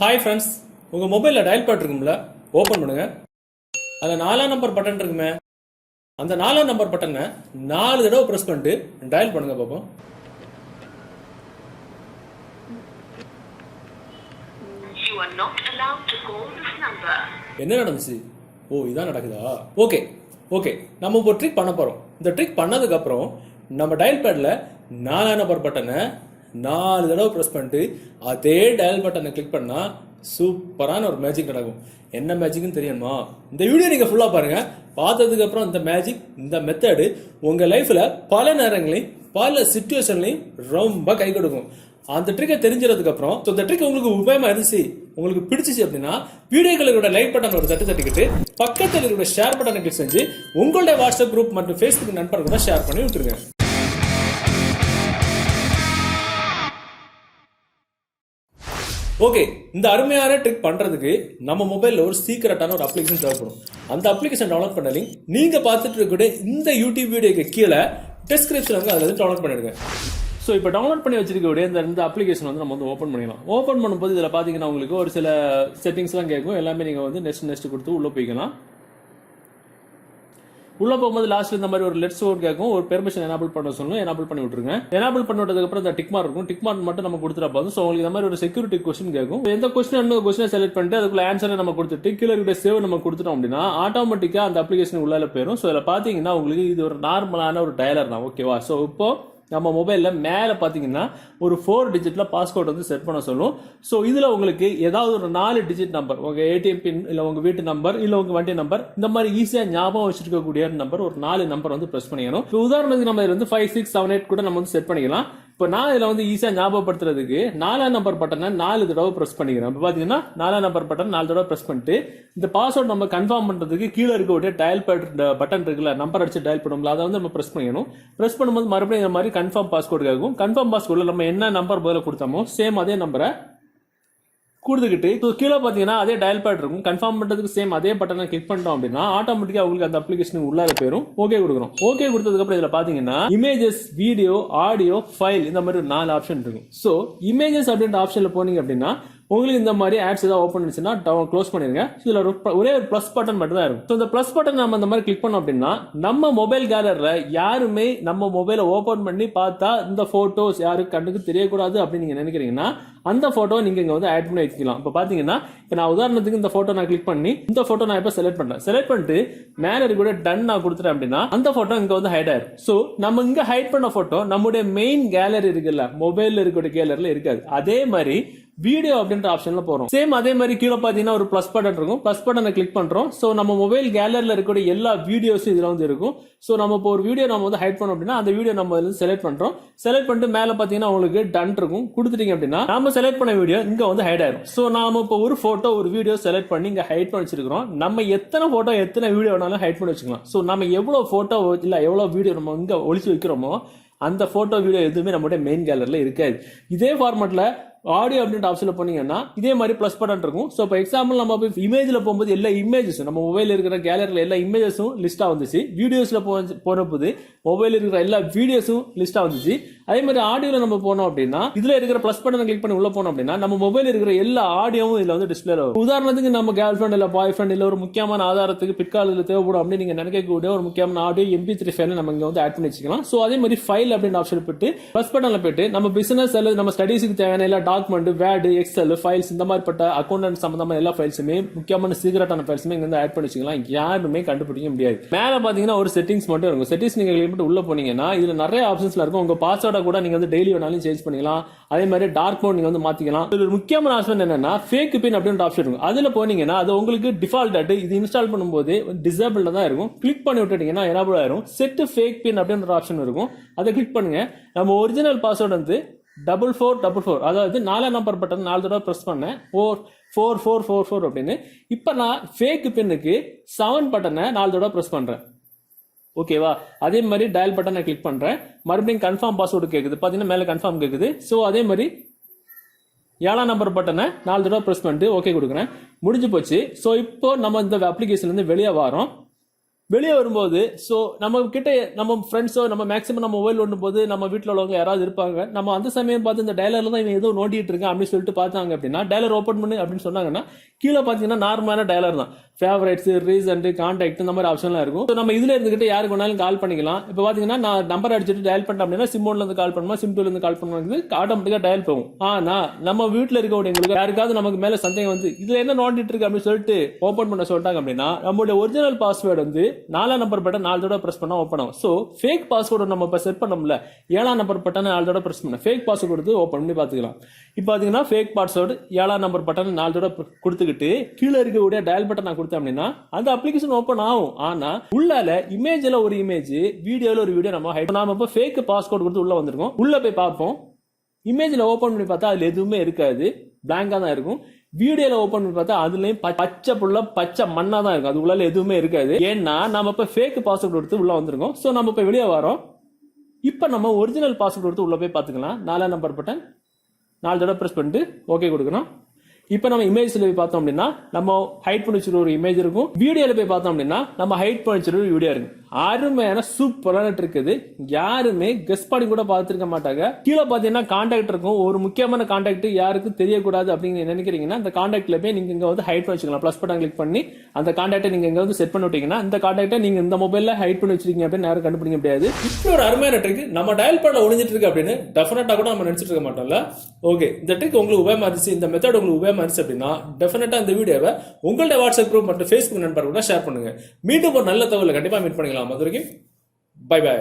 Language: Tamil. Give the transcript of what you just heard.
ஹாய் ஃப்ரெண்ட்ஸ், உங்கள் மொபைலில் டயல் பேட் இருக்கும்ல, ஓப்பன் பண்ணுங்கள். அதில் 4ஆம் நம்பர் பட்டன் இருக்குமே, அந்த 4ஆம் நம்பர் பட்டனை 4 தடவை ப்ரெஸ் பண்ணிட்டு டயல் பண்ணுங்கள் பார்ப்போம். என்ன நடந்துச்சு? ஓ, இதான் நடக்குதா? ஓகே ஓகே நம்ம இப்போ ட்ரிக் பண்ண போகிறோம். இந்த ட்ரிக் பண்ணதுக்கப்புறம் நம்ம டயல் பேடில் 4ஆம் நம்பர் பட்டனை 4 தடவை ப்ரெஸ் பண்ணிட்டு அதே டயல் பட்டனை கிளிக் பண்ணால் சூப்பரான ஒரு மேஜிக் நடக்கும். என்ன மேஜிக்னு தெரியுமா? இந்த வீடியோ நீங்கள் ஃபுல்லாக பாருங்கள். பார்த்ததுக்கப்புறம் இந்த மேஜிக், இந்த மெத்தடு உங்கள் லைஃப்பில் பல நேரங்களையும் பல சிச்சுவேஷன்லையும் ரொம்ப கை கொடுக்கும். அந்த ட்ரிக்கை தெரிஞ்சதுக்கப்புறம் இந்த ட்ரிக் உங்களுக்கு உபயோகமாக இருந்துச்சு, உங்களுக்கு பிடிச்சிச்சு அப்படின்னா வீடியோக்களோட லைக் பட்டன் ஒரு தட்டிக்கிட்டு பக்கத்தில் இருக்கிற ஷேர் பட்டனை கிளிக் செஞ்சு உங்களுடைய வாட்ஸ்அப் குரூப் மற்றும் ஃபேஸ்புக் நண்பர்கள் கூட ஷேர் பண்ணி விட்டுருங்க. ஓகே, இந்த அருமையான ட்ரிக் பண்றதுக்கு நம்ம மொபைல்ல ஒரு சீக்கிரட்டான ஒரு அப்ளிகேஷன் தேவைப்படும். அந்த அப்ளிகேஷன் டவுன்லோட் பண்ண லிங்க் நீங்க பார்த்துட்டு இருக்க இந்த யூடியூப் வீடியோக்கு கீழே டிஸ்கிரிப்ஷன்ல அதில் டவுன்லோட் பண்ணிடுங்க. ஸோ இப்போ டவுன்லோட் பண்ணி வச்சிருக்கக்கூடிய இந்த அப்ளிகேஷன் வந்து நம்ம வந்து ஓப்பன் பண்ணிக்கலாம். ஓப்பன் பண்ணும்போது இதில் பார்த்தீங்கன்னா உங்களுக்கு ஒரு சில செட்டிங்ஸ்லாம் கேட்கும். எல்லாமே நீங்கள் வந்து நெக்ஸ்ட் கொடுத்து உள்ளே போய்க்கலாம். உள்ள போகும்போது லாஸ்ட்ல இந்த மாதிரி ஒரு லெட்ஸ் ஓட் கேட்கும். ஒரு பெர்மிஷன் எனேபிள் பண்ண சொல்லணும். எனேபிள் பண்ணி விட்டுருங்க. எனேபிள் பண்ணி விட்டதுக்கு அப்புறம் இந்த டிக் மார்க் இருக்கும். டிக் மார்க் மட்டும் நம்ம கொடுத்துட்டா போதும். ஸோ உங்களுக்கு இந்த மாதிரி ஒரு செக்யூரிட்டி கொஸ்டின் கேட்கும். எந்த கொஸ்டின் செலக்ட் பண்ணிட்டு அதுக்குள்ள ஆன்சரை நம்ம கொடுத்துட்டு கீழே இருக்கிற சேவ் நம்ம கொடுத்துட்டோம் அப்படின்னா ஆட்டோமேட்டிக்கா அந்த அப்ளிகேஷன் உள்ளால போயிடும். ஸோ இதில் பாத்தீங்கன்னா உங்களுக்கு இது ஒரு நார்மலான ஒரு டயலர் தான். ஓகேவா? ஸோ இப்போ நம்ம மொபைலில் மேலே பார்த்தீங்கன்னா ஒரு 4 டிஜிட்டில் பாஸ்கோட் வந்து செட் பண்ண சொல்லும். ஸோ இதில் உங்களுக்கு ஏதாவது ஒரு 4 டிஜிட் நம்பர், உங்கள் ஏடிஎம் பின் இல்லை உங்கள் வீட்டு நம்பர் இல்லை உங்கள் வண்டி நம்பர், இந்த மாதிரி ஈஸியாக ஞாபகம் வச்சிருக்கக்கூடிய நம்பர் ஒரு 4 நம்பர் வந்து ப்ரெஸ் பண்ணிக்கணும். உதாரணத்துக்கு நம்ம இதில் வந்து 5, 6, 7, 8 கூட நம்ம வந்து செட் பண்ணிக்கலாம். இப்போ நான் இதில் வந்து ஈஸியாக ஞாபகப்படுத்துறதுக்கு 4ஆம் நம்பர் பட்டனை 4 தடவை ப்ரெஸ் பண்ணிக்கிறேன். இப்போ பார்த்தீங்கன்னா 4ஆம் நம்பர் பட்டன் 4 தடவை ப்ரெஸ் பண்ணிட்டு இந்த பாஸ்வேர்ட் நம்ம கன்ஃபார்ம் பண்ணுறதுக்கு கீழே இருக்கக்கூடிய டயல் பேட் பட்டன் இருக்குல்ல, நம்பர் அடிச்சு டயல் பண்ணுவோம்ல, அதை வந்து நம்ம ப்ரெஸ் பண்ணிக்கணும். ப்ரெஸ் பண்ணும்போது மறுபடியும் இந்த மாதிரி கன்ஃபார்ம் பாஸ்வேர்டு கேட்கும். கன்ஃபார்ம் பாஸ்வேர்டில் நம்ம என்ன நம்பர் பதில் கொடுத்தோமோ சேம் அதே நம்பரை கொடுத்துக்கிட்டு கீழே பார்த்தீங்கன்னா அதே டயல் பேட் இருக்கும். கன்ஃபார்ம் பண்ணுறதுக்கு சேம் அதே பட்டனை கிளிக் பண்ணிட்டோம் அப்படின்னா ஆட்டோமேட்டிக்காக உங்களுக்கு அந்த அப்ளிகேஷன் உள்ளார போயிடும். ஓகே கொடுக்குறோம். ஓகே கொடுத்ததுக்கப்புறம் இதில் பார்த்தீங்கன்னா இமேஜஸ், வீடியோ, ஆடியோ, ஃபைல், இந்த மாதிரி 4 ஆப்ஷன் இருக்கும். ஸோ இமேஜஸ் அப்படின்ற ஆப்ஷனில் போனீங்க அப்படின்னா உங்களுக்கு இந்த மாதிரி ஆட்ஸ் ஏதாவது ஓப்பன் பண்ணிச்சுன்னா க்ளோஸ் பண்ணிருங்க. இதுல ஒரே ஒரு பிளஸ் பட்டன் மட்டும் தான் இருக்கும். இந்த பிளஸ் பட்டன் நம்ம இந்த மாதிரி கிளிக் பண்ணோம் அப்படின்னா நம்ம மொபைல் கேலரில யாருமே நம்ம மொபைலை ஓபன் பண்ணி பார்த்தா இந்த போட்டோஸ் யாருக்கு கண்ணுக்கு தெரியக்கூடாது அப்படின்னு நீங்க நினைக்கிறீங்கன்னா அந்த போட்டோ நீங்க இங்க வந்து ஆட் பண்ணி வச்சுக்கலாம். இப்போ பாத்தீங்கன்னா இப்போ நான் உதாரணத்துக்கு இந்த போட்டோ நான் கிளிக் பண்ணி இந்த போட்டோ நான் இப்போ செலக்ட் பண்றேன். செலக்ட் பண்ணிட்டு மேல இருக்க டன் நான் கொடுத்துட்டேன் அப்படின்னா அந்த போட்டோ இங்க வந்து ஹைட் ஆயிரும். ஸோ நம்ம இங்க ஹைட் பண்ண போட்டோ நம்முடைய மெயின் கேலரி இருக்குல்ல, மொபைல்ல இருக்கக்கூடிய கேலரில இருக்காது. அதே மாதிரி வீடியோ அப்படின்ற ஆப்ஷன்ல போறோம். சேம் அதே மாதிரி கீழே பாத்தீங்கன்னா ஒரு பிளஸ் பட்டன் இருக்கும். பிளஸ் பட்டனை கிளிக் பண்றோம். சோ நம்ம மொபைல் கேலரில இருக்கக்கூடிய எல்லா வீடியோஸும் இதுல வந்து இருக்கும். சோ நம்ம இப்போ ஒரு வீடியோ நம்ம வந்து ஹைட் பண்ணோம் அப்படின்னா அந்த வீடியோ நம்ம வந்து செலக்ட் பண்றோம். செலக்ட் பண்ணிட்டு மேல பாத்தீங்கன்னா உங்களுக்கு டன் இருக்கும். கொடுத்துட்டீங்க அப்படின்னா நம்ம செலக்ட் பண்ண வீடியோ இங்க வந்து ஹைட் ஆயிரும். சோ நாம இப்போ ஒரு போட்டோ ஒரு வீடியோ செலக்ட் பண்ணி இங்க ஹைட் பண்ணி வச்சிருக்கிறோம். நம்ம எத்தனை போட்டோ எத்தனை வீடியோ வேணாலும் ஹைட் பண்ணி வச்சுக்கலாம். சோ நம்ம எவ்வளவு போட்டோ இல்ல எவ்வளவு வீடியோ நம்ம இங்க ஒளிச்சு வைக்கிறோமோ அந்த போட்டோ வீடியோ எதுவுமே நம்மளுடைய மெயின் கேலரில இருக்காது. இதே ஃபார்மேட்ல ஆடியோ அப்படின்ற ஆப்ஷன்ல போனீங்கன்னா இதே மாதிரி பிளஸ் பட்டன் இருக்கும். ஸோ இப்போ எக்ஸாம்பிள் நம்ம போய் இமேஜ்ல போகும்போது எல்லா இமேஜஸும் நம்ம மொபைல் இருக்கிற கேலரியில் எல்லா இமேஜஸும் லிஸ்டா வந்துச்சு. வீடியோஸ்ல போனபோது மொபைல் இருக்கிற எல்லா வீடியோஸும் லிஸ்டா வந்துச்சு. அதே மாதிரி ஆடியோல நம்ம போனோம் அப்படின்னா இதுல இருக்கிற பிளஸ் பட்டனை கிளிக் பண்ணி உள்ள போனோம் அப்படின்னா நம்ம மொபைல் இருக்கிற எல்லா ஆடியோவும் இதுல வந்து டிஸ்பிளே வரும். உதாரணத்துக்கு நம்ம கேர்ள் ஃபிரெண்ட் இல்ல பாய் ஃபிரெண்ட் இல்ல ஒரு முக்கியமான ஆதாரத்துக்கு பிற்காலத்தில் தேவைப்படும் அப்படின்னு நீங்க நினைக்கக்கூடிய ஒரு முக்கியமான ஆடியோ MP3 ஃபைல் நம்ம இங்க வந்து ஆட் பண்ணி வச்சுக்கலாம். ஸோ அதே மாதிரி ஃபைல் அப்படின்னு ஆப்ஷன் போயிட்டு பிளஸ் பட்டன்ல போயிட்டு நம்ம பிசினஸ் அல்லது நம்ம ஸ்டடீஸுக்கு தேவையான எல்லா டாக்குமெண்ட், வேர்டு, எக்ஸல் ஃபைல்ஸ், இந்த மாதிரி பட்ட அக்கௌண்ட் சம்பந்தமான எல்லா ஃபைல்ஸுமே முக்கியமான சீக்கிரட்டான ஃபைல்ஸுமே இங்க வந்து ஆட் பண்ணி வச்சுக்கலாம். யாருமே கண்டுபிடிக்க முடியாது. மேல பாத்தீங்கன்னா ஒரு செட்டிங்ஸ் மட்டும் இருக்கும். செட்டிங்ஸ் நீங்க கிளிக் பண்ணி உள்ள போனீங்கன்னா இதுல நிறைய ஆப்ஷன்ஸ்ல இருக்கும். உங்க பாஸ்வேர்டை கூட நீங்க வந்து டெய்லி வேணாலும் சேஞ்ச் பண்ணிக்கலாம். அதே மாதிரி டார்க் மோட் நீங்க வந்து மாத்திக்கலாம். இது ஒரு முக்கியமான ஆப்ஷன் என்னன்னா ஃபேக் பின் அப்படின்ற ஆப்ஷன் இருக்கும். அதுல போனீங்கன்னா அது உங்களுக்கு டிஃபால்ட் ஆட்டு இது இன்ஸ்டால் பண்ணும்போது டிசேபிள்ல தான் இருக்கும். கிளிக் பண்ணி விட்டுட்டீங்கன்னா எனேபிள் ஆயிரும். செட் ஃபேக் பின் அப்படின்ற ஆப்ஷன் இருக்கும். அதை கிளிக் பண்ணுங்க. நம்ம ஒரிஜினல் பாஸ்வேர்டு வந்து 4444, அதாவது 4ஆம் நம்பர் பட்டன் 4 தடவை பிரஸ் பண்ணேன் 4444 அப்படின்னு. இப்ப நான் ஃபேக் பின்னுக்கு 7 பட்டனை 4 தடவை பிரஸ் பண்றேன். ஓகேவா? அதே மாதிரி டயல் பட்டனை கிளிக் பண்றேன். மறுபடியும் கன்ஃபார்ம் பாஸ்வேர்டு கேக்குது. பாத்தீங்கன்னா மேல கன்ஃபார்ம் கேக்குது. சோ அதே மாதிரி 7ஆம் நம்பர் பட்டனை 4 தடவை பிரஸ் பண்ணிட்டு ஓகே கொடுக்குறேன். முடிஞ்சு போச்சு. சோ இப்போ நம்ம இந்த அப்ளிகேஷன்ல இருந்து வெளியே வரோம். வெளியே வரும்போது சோ நம்ம கிட்ட நம்ம ஃப்ரெண்ட்ஸோ நம்ம மேக்ஸிமம் நம்ம மொபைல் ஓடும் போது நம்ம வீட்டில் உள்ளவங்க யாராவது இருப்பாங்க. நம்ம அந்த சமயம் பார்த்து இந்த டயலர்ல தான் இவன் ஏதோ நோண்டிட்டு இருக்கான் அப்படின்னு சொல்லிட்டு பார்த்தாங்க அப்படின்னா டயலர் ஓப்பன் பண்ணு அப்படின்னு சொன்னாங்கன்னா கீழே பார்த்தீங்கன்னா நார்மலான டயலர் தான். ஃபேவரட்ஸ், ரீசன்ட், கான்டாக்ட் இந்த மாதிரி ஆப்ஷன்லாம் இருக்கும். நம்ம இதுல இருந்துகிட்டு யாருக்கு வேணாலும் கால் பண்ணிக்கலாம். இப்போ பாத்தீங்கன்னா நான் நம்பர் அடிச்சுட்டு டயல் பண்ணிட்டேன் அப்படின்னா சிம் ஒன்ல இருந்து கால் பண்ணுமா, சிம் டூல இருந்து கால் பண்ணுவாங்க, ஆட்டோமேட்டிக்கா டயல் போகும். ஆனா நம்ம வீட்டுல இருக்கவங்களுக்கு யாருக்காவது நமக்கு மேல சந்தேகம் வந்து இதுல என்ன நோண்டிட்டு இருக்கு அப்படின்னு சொல்லிட்டு ஓபன் பண்ண சொல்லிட்டாங்க அப்படின்னா நம்மளுடைய ஒரிஜினல் பாஸ்வேர்டு வந்து 4 நம்பர் பட்டன் 4 தடவை பிரஸ் பண்ணா ஓப்பன் ஆகும். சோ ஃபேக் பாஸ்வேர்டு நம்ம இப்ப செட் பண்ணோம்ல 7 நம்பர் பட்டன் 4 தடவை பிரஸ் பண்ண ஃபேக் பாஸ்வேர்டு கொடுத்து ஓபன் பண்ணி பாத்துக்கலாம். இப்போ பாத்தீங்கன்னா ஃபேக் பாஸ்வேர்டு 7 நம்பர் பட்டன் 4 தடவை கொடுத்துக்கிட்டு கீழே இருக்கக்கூடிய டயல் பட்டன் நான் கொடுத்தேன் அப்படின்னா அந்த அப்ளிகேஷன் ஓபன் ஆகும். ஆனா உள்ளால இமேஜ்ல ஒரு இமேஜ், வீடியோல ஒரு வீடியோ நம்ம ஹைட் நாம இப்ப ஃபேக் பாஸ்வேர்டு கொடுத்து உள்ள வந்திருக்கோம். உள்ள போய் பார்ப்போம். இமேஜ்ல ஓபன் பண்ணி பார்த்தா அதுல எதுவுமே இருக்காது, பிளாங்கா தான் இருக்கும். வீடியோல ஓபன் பண்ணி பார்த்தா அதுலயும் பச்சை புள்ள பச்சை மண்ணா தான் இருக்கும், அது உள்ள எதுவுமே இருக்காது. ஏன்னா நம்ம இப்ப ஃபேக் பாஸ்வேர்டு கொடுத்து உள்ள வந்திருக்கோம். சோ நம்ம இப்ப வெளியே வரோம். இப்ப நம்ம ஒரிஜினல் பாஸ்வேர்டு கொடுத்து உள்ள போய் பாத்துக்கலாம். 4 நம்பர் பட்டன் 4 தடவை பிரஸ் பண்ணிட்டு ஓகே கொடுக்கணும். இப்ப நம்ம இமேஜ்ல போய் பார்த்தோம் அப்படின்னா நம்ம ஹைட் பண்ணி வச்சிருக்க ஒரு இமேஜ் இருக்கும். வீடியோல போய் பார்த்தோம் அப்படின்னா நம்ம ஹைட் பண்ணி வச்சிருக்க ஒரு வீடியோ இருக்கும். அருமையான சூப்பரான இருக்குது. யாருமே கெஸ் பண்ணி கூட பார்த்துருக்க மாட்டாங்க. கீழே பாத்தீங்கன்னா கான்டாக்ட் இருக்கும். ஒரு முக்கியமான கான்டாக்ட் யாருக்கும் தெரியக்கூடாது அப்படின்னு நினைக்கிறீங்கன்னா அந்த கான்டாக்ட்ல போய் நீங்க இங்க வந்து ஹைட் பண்ணி வச்சுக்கலாம். பிளஸ் பட்டன் கிளிக் பண்ணி அந்த கான்டாக்டை நீங்க இங்க வந்து செட் பண்ணி விட்டீங்கன்னா அந்த கான்டாக்டை நீங்க இந்த மொபைல்ல ஹைட் பண்ணி வச்சிருக்கீங்க அப்படின்னு யாரும் கண்டுபிடிக்க முடியாது. இப்படி ஒரு அருமையான ட்ரிக் நம்ம டயல் பண்ண ஒளிஞ்சிட்டு இருக்கு அப்படின்னு டெஃபினட்டா கூட நம்ம நினைச்சிட்டு இருக்க மாட்டோம்ல. ஓகே, இந்த ட்ரிக் உங்களுக்கு உபயோகமா இருந்துச்சு, இந்த மெத்தட் உங்களுக்கு உபயோகமா இருந்துச்சு அப்படின்னா டெஃபினட்டா இந்த வீடியோவை உங்கள்ட்ட வாட்ஸ்அப் குரூப் மற்றும் ஃபேஸ்புக் நண்பர்கள் கூட ஷேர் பண்ணுங்க. மீண்டும் ஒரு நல்ல தகவலை கண்டிப்பா மீட் பண்ணிக்கலாம். அது வரைக்கும் பை பை.